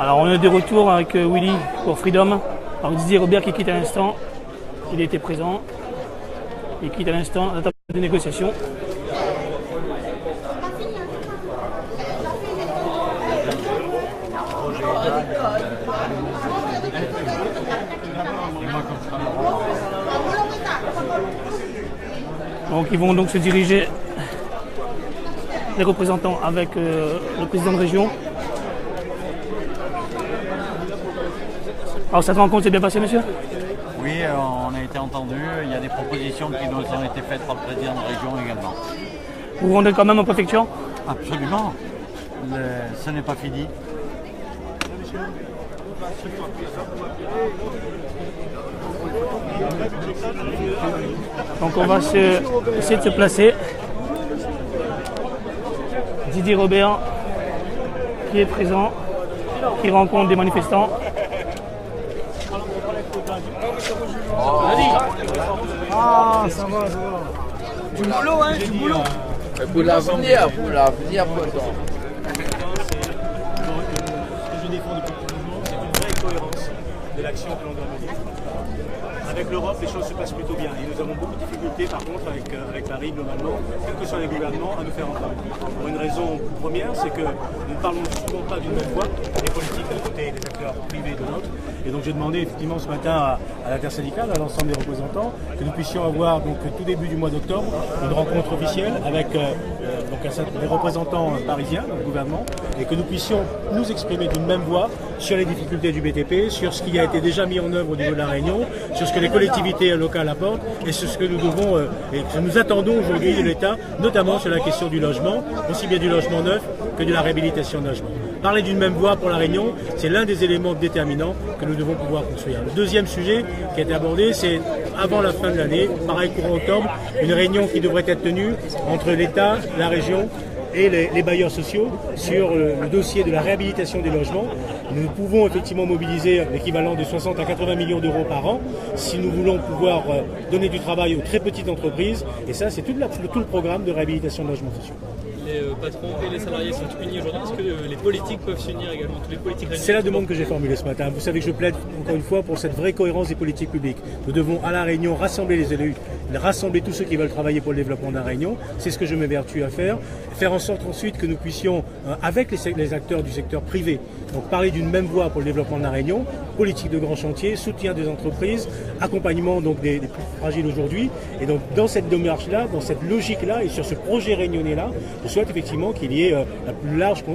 Alors on est de retour avec Willy pour Freedom. Alors Didier Robert qui quitte à l'instant, il était présent. Il quitte à l'instant la table de négociation. Donc ils vont donc se diriger, les représentants, avec le président de région. Alors cette rencontre s'est bien passée, monsieur? Oui, on a été entendu. Il y a des propositions qui nous ont été faites par le président de région également. Vous vous rendez quand même en préfecture? Absolument. Ce n'est pas fini. Donc on va essayer de se placer. Didier Robert qui est présent, qui rencontre des manifestants. Ah, ça va, ça va. Du boulot, hein, du boulot. Pour l'avenir, pourtant. Ce que je défends depuis toujours, c'est une vraie cohérence de l'action que l'on doit mener. Avec l'Europe, les choses se passent plutôt bien. Et nous avons beaucoup de difficultés, par contre, avec Paris, globalement, quels que soient les gouvernements, à nous faire entendre. Pour une raison première, c'est que nous ne parlons souvent pas d'une même voix, les politiques d'un côté et les acteurs privés de l'autre. Et donc j'ai demandé effectivement ce matin à l'intersyndicale, à l'ensemble des représentants, que nous puissions avoir donc tout début du mois d'octobre une rencontre officielle avec les représentants parisiens, le gouvernement, et que nous puissions nous exprimer d'une même voix sur les difficultés du BTP, sur ce qui a été déjà mis en œuvre au niveau de la Réunion, sur ce que les collectivités locales apportent et sur ce que nous devons et que nous attendons aujourd'hui de l'État, notamment sur la question du logement, aussi bien du logement neuf que de la réhabilitation de logement. Parler d'une même voix pour la Réunion, c'est l'un des éléments déterminants que nous devons pouvoir construire. Le deuxième sujet qui a été abordé, c'est avant la fin de l'année, pareil courant octobre, une réunion qui devrait être tenue entre l'État, la région et les bailleurs sociaux sur le dossier de la réhabilitation des logements. Nous pouvons effectivement mobiliser l'équivalent de 60 à 80 millions d'euros par an si nous voulons pouvoir donner du travail aux très petites entreprises. Et ça, c'est tout le programme de réhabilitation de logements sociaux. Les patrons et les salariés sont unis aujourd'hui. Est-ce que les politiques peuvent s'unir également, tous les politiques? C'est la demande que j'ai formulée ce matin. Vous savez que je plaide encore une fois pour cette vraie cohérence des politiques publiques. Nous devons à La Réunion rassembler les élus, rassembler tous ceux qui veulent travailler pour le développement de La Réunion. C'est ce que je m'évertue à faire. Faire en sorte ensuite que nous puissions, avec les acteurs du secteur privé, donc parler d'une même voix pour le développement de La Réunion, politique de grands chantiers, soutien des entreprises, accompagnement donc des plus fragiles aujourd'hui. Et donc dans cette démarche-là, dans cette logique-là et sur ce projet réunionnais-là, je souhaite effectivement qu'il y ait le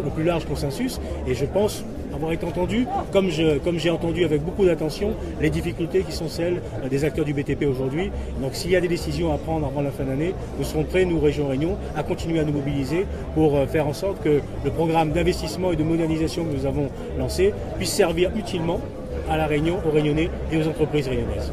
plus large consensus. Et je pense avoir été entendu, comme j'ai entendu avec beaucoup d'attention, les difficultés qui sont celles des acteurs du BTP aujourd'hui. Donc s'il y a des décisions à prendre avant la fin d'année, nous serons prêts, nous, Région Réunion, à continuer à nous mobiliser pour faire en sorte que le programme d'investissement et de modernisation que nous avons lancé puisse servir utilement à La Réunion, aux Réunionnais et aux entreprises réunionnaises.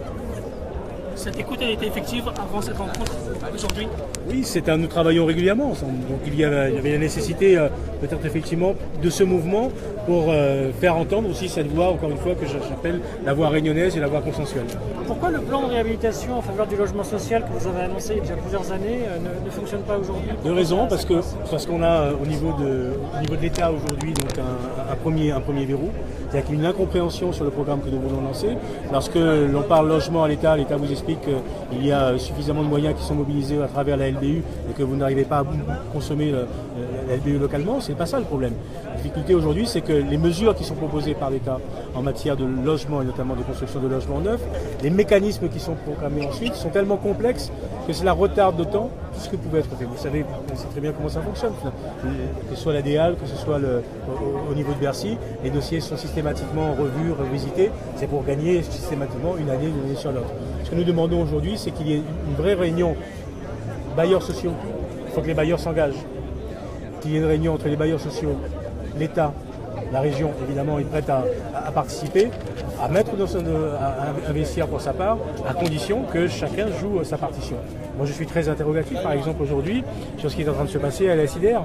Cette écoute a été effective avant cette rencontre aujourd'hui? Oui, nous travaillons régulièrement ensemble. Donc il y avait la nécessité peut-être effectivement de ce mouvement pour faire entendre aussi cette voix, encore une fois, que j'appelle la voix réunionnaise et la voix consensuelle. Pourquoi le plan de réhabilitation en faveur du logement social que vous avez annoncé il y a déjà plusieurs années ne fonctionne pas aujourd'hui? Deux raisons, parce qu'on a au niveau de l'État aujourd'hui donc un premier verrou, c'est-à-dire qu'il y a une incompréhension sur le programme que nous voulons lancer. Lorsque l'on parle logement à l'État vous explique qu'il y a suffisamment de moyens qui sont mobilisés à travers la LBU et que vous n'arrivez pas à consommer la LBU localement, c'est pas ça le problème. La difficulté aujourd'hui, c'est que les mesures qui sont proposées par l'État en matière de logement et notamment de construction de logements neufs, les mécanismes qui sont programmés ensuite sont tellement complexes que cela retarde d'autant tout ce que pouvait être fait. Vous savez, on sait très bien comment ça fonctionne. Que ce soit la DEAL, que ce soit au niveau de Bercy, les dossiers sont systématiquement revus, revisités. C'est pour gagner systématiquement une année sur l'autre. Ce que nous demandons aujourd'hui, c'est qu'il y ait une vraie réunion bailleurs sociaux. Il faut que les bailleurs s'engagent. Qu'il y ait une réunion entre les bailleurs sociaux, l'État, la région, évidemment, est prête à participer, à investir pour sa part, à condition que chacun joue sa partition. Moi, je suis très interrogatif, par exemple, aujourd'hui, sur ce qui est en train de se passer à la SIDR.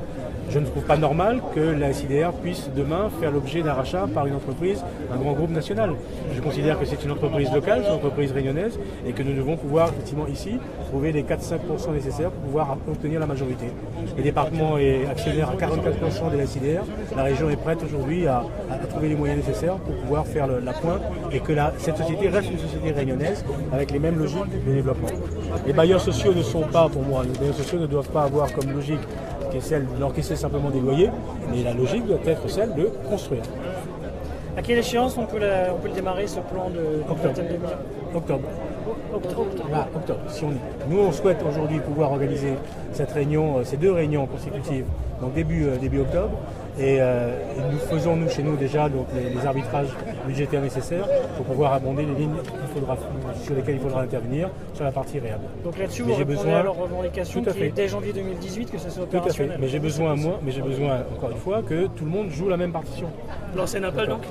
Je ne trouve pas normal que la SIDR puisse demain faire l'objet d'un rachat par une entreprise, un grand groupe national. Je considère que c'est une entreprise locale, c'est une entreprise réunionnaise et que nous devons pouvoir effectivement ici trouver les 4-5% nécessaires pour pouvoir obtenir la majorité. Le département est actionnaire à 44% de la SIDR. La région est prête aujourd'hui à trouver les moyens nécessaires pour pouvoir faire la pointe et que cette société reste une société réunionnaise avec les mêmes logiques de développement. Les bailleurs sociaux ne sont pas, pour moi, les bailleurs sociaux ne doivent pas avoir comme logique qui est celle d'encaisser simplement des loyers, mais la logique doit être celle de construire. À quelle échéance on peut le démarrer, ce plan de vingtaine de millions? Octobre. Octobre. Nous, on souhaite aujourd'hui pouvoir organiser cette réunion, ces 2 réunions consécutives, donc début octobre. Et nous faisons, chez nous, déjà donc, les arbitrages budgétaires nécessaires pour pouvoir abonder les lignes sur lesquelles il faudra intervenir sur la partie réhab. Donc là-dessus, vous répondez à leurs revendications qui est dès janvier 2018 que ce soit opérationnel. Tout à fait. Mais j'ai besoin, encore une fois, que tout le monde joue la même partition. Lancer un appel donc?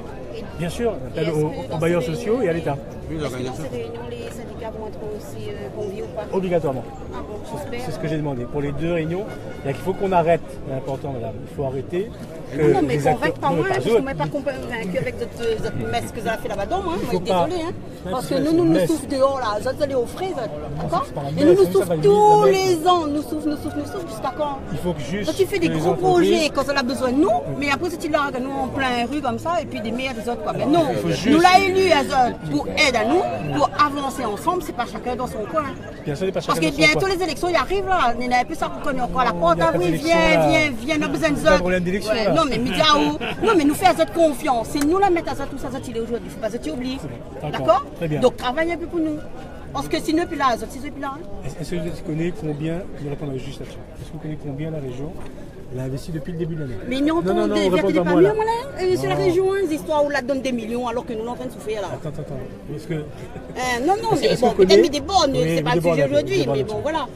Bien sûr, un appel aux bailleurs sociaux et à l'État. Est-ce que dans ces réunions, les syndicats vont être aussi conviés ou pas? Obligatoirement. Ah bon, c'est ce que j'ai demandé. Pour les 2 réunions, il faut qu'on arrête. C'est important, madame. Il faut arrêter. Non, mais convaincre pas moi, parce que je ne suis pas convaincu avec votre messe que vous avez fait là-bas. Moi, je suis désolée. Parce que nous nous souffrons dehors, là. Vous allez aux fraises, d'accord? Et nous souffrons tous les ans. Nous souffrons jusqu'à quand? Il faut que juste. Quand tu fais des gros projets, quand on a besoin de nous, mais après, c'est là, nous, en plein rue comme ça, et puis des meilleurs des autres, quoi. Mais non, nous l'a élu pour aider à nous, pour avancer ensemble, c'est pas chacun dans son coin. Bien sûr, pas chacun parce que bientôt les élections y arrivent là, on a un peu ça qu'on connaît encore la porte d'avril, viens, on a besoin de ça. Non mais non mais nous faisons confiance, c'est nous la mettre à ça, tout ça, il est aujourd'hui, il ne faut pas se oublier. D'accord? Donc travaillez un peu pour nous. Parce que sinon, puis là, c'est plus là. Est-ce que vous connaissez combien, je réponds juste là-dessus, est-ce que vous connaissez combien la région a investi depuis le début de l'année? Mais ils n'entendent pas mieux, là. C'est la région, des histoires où on la donne des millions alors que nous, on est en train de souffrir là. Attends. Est-ce que... non, mais bon, peut-être mis des bonnes, c'est pas le sujet aujourd'hui, mais bon, voilà.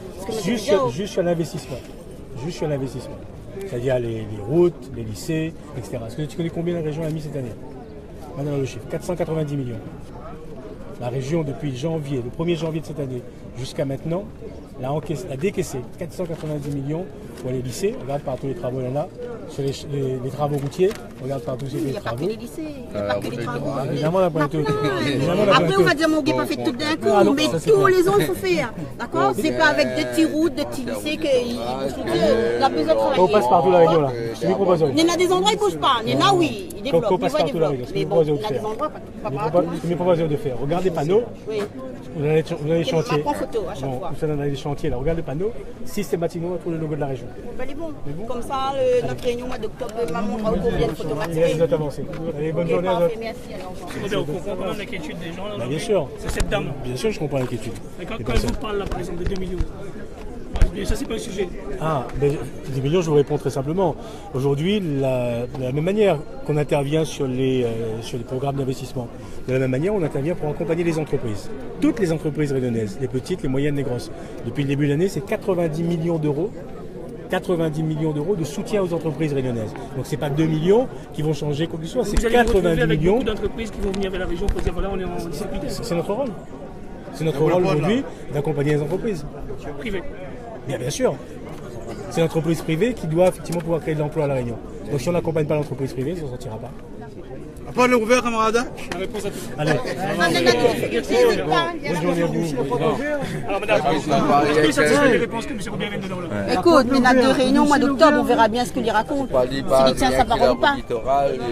Juste sur l'investissement. C'est-à-dire les routes, les lycées, etc. Est-ce que tu connais combien la région a mis cette année? Maintenant le chiffre, 490 millions. La région, depuis janvier, le 1er janvier de cette année, jusqu'à maintenant, a décaissé 490 millions pour les lycées. On regarde par tous les travaux là, sur les travaux routiers, on regarde par tous les travaux. Il n'y a pas que les lycées, il n'y a pas que les travaux. Évidemment, on n'a pas tout. Après, on va dire, mon gars, pas fait tout d'un coup, mais tous les ans, il faut faire. D'accord? C'est pas avec des petits routes, des petits lycées qu'on a besoin de travailler. On passe partout la région là. Il y en a des endroits, ils ne bougent pas. Il y en a, oui, ils développent. On passe partout la région. Ce que vous proposez de faire. Ce que vous proposez de faire. Regardez les panneaux. Vous avez des chantiers. Vous avez des chantiers là. Regardez les panneaux. Systématiquement, on trouve le logo de la région. Elle est bon. Comme ça, notre réunion mois d'octobre m'a montré combien de photos matérielles. Vous êtes avancé. Allez, bonne journée à vous. Merci. On comprend quand même l'inquiétude des gens là. Bien sûr. C'est cette dame. Bien sûr, je comprends l'inquiétude. Quand elle vous parle là, par exemple, de 2 millions. Ça, c'est pas un sujet. Mais 10 millions, je vous réponds très simplement. Aujourd'hui, de la même manière qu'on intervient sur les programmes d'investissement, de la même manière, on intervient pour accompagner les entreprises. Toutes les entreprises réunionnaises, les petites, les moyennes, les grosses. Depuis le début de l'année, c'est 90 millions d'euros. 90 millions d'euros de soutien aux entreprises réunionnaises. Donc c'est pas 2 millions qui vont changer quoi que ce soit, c'est 90 millions. Beaucoup d'entreprises qui vont venir vers la région pour dire voilà, on est en difficulté. C'est notre rôle. C'est notre rôle aujourd'hui d'accompagner les entreprises. Privées. Bien sûr. C'est l'entreprise privée qui doit effectivement pouvoir créer de l'emploi à La Réunion. Donc si on n'accompagne pas l'entreprise privée, ça ne sortira pas. La parole est ouverte, camarade. La réponse à tout. Allez. Bonne journée à vous. Alors madame, est-ce que vous satisfait des réponses que M. Robert vient de donner là? Écoute, mais on a 2 réunions au mois d'octobre, on verra bien ce qu'il y raconte. S'il tient sa parole ou pas.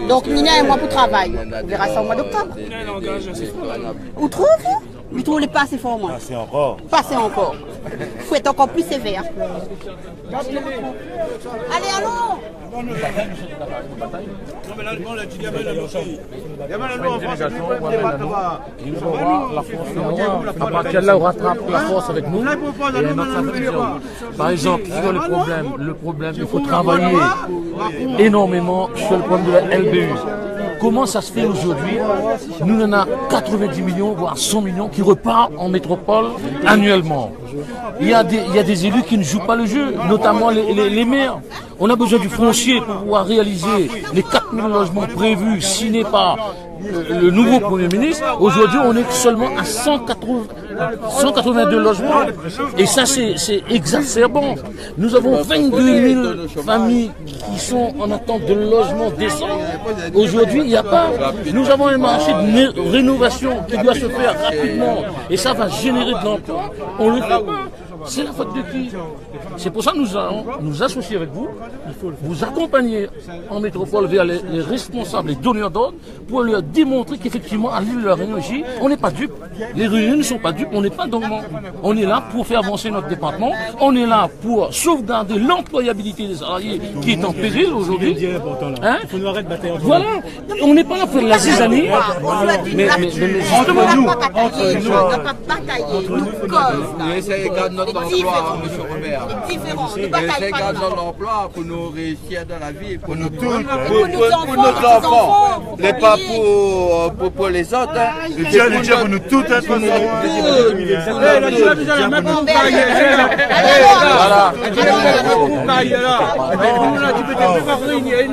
Donc Nina et moi pour travail. On verra ça au mois d'octobre. Nina, elle engage assez fort. Où trouve? Vous trouvez pas assez fort, moi. Passez encore. Passez encore. Il faut être encore plus sévère. Allez, allons. Non, mais là, on l'a dit, il y avait la loi en France. À partir de là, on rattrape la force avec nous. Et notre vision. Par exemple, sur le problème, il faut travailler énormément sur le problème de la LBU. Comment ça se fait aujourd'hui? Nous en avons 90 millions, voire 100 millions qui repartent en métropole annuellement. Il y a des élus qui ne jouent pas le jeu, notamment les maires. On a besoin du foncier pour pouvoir réaliser les 4000 logements prévus, signés par le nouveau Premier ministre. Aujourd'hui, on est seulement à 180 182 logements. Et ça, c'est exacerbant. Nous avons 22 000 familles qui sont en attente de logement décent. Aujourd'hui, il n'y a pas. Nous avons un marché de rénovation qui doit se faire rapidement. Et ça va générer de l'emploi. On ne le fait pas. C'est la faute de qui? C'est pour ça que nous allons nous associer avec vous, vous accompagner en métropole vers les responsables, les donneurs d'ordre, pour leur démontrer qu'effectivement, à l'île de la Réunion, on n'est pas dupes. Les Réunions ne sont pas dupes, on n'est pas dormants. On est là pour faire avancer notre département, on est là pour sauvegarder l'employabilité des salariés qui est en péril aujourd'hui. Hein? Il faut nous arrêter de batailler entre voilà, on n'est pas là pour la zizanie. Mais justement, on n'a pas bataillé, nous nous essayons de garder notre emploi, M. Robert. Nous essayons de garder notre emploi pour nous réussir dans la vie, pour nous tous, pour nos enfants. Mais pas pour les autres. Pour nous tous, pour nous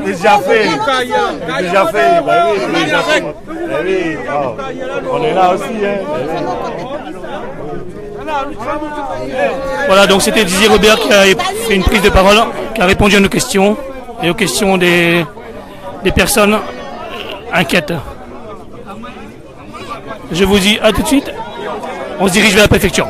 déjà fait. On est là aussi. Voilà, donc c'était Didier Robert qui a fait une prise de parole, qui a répondu à nos questions et aux questions des personnes inquiètes. Je vous dis à tout de suite, on se dirige vers la préfecture.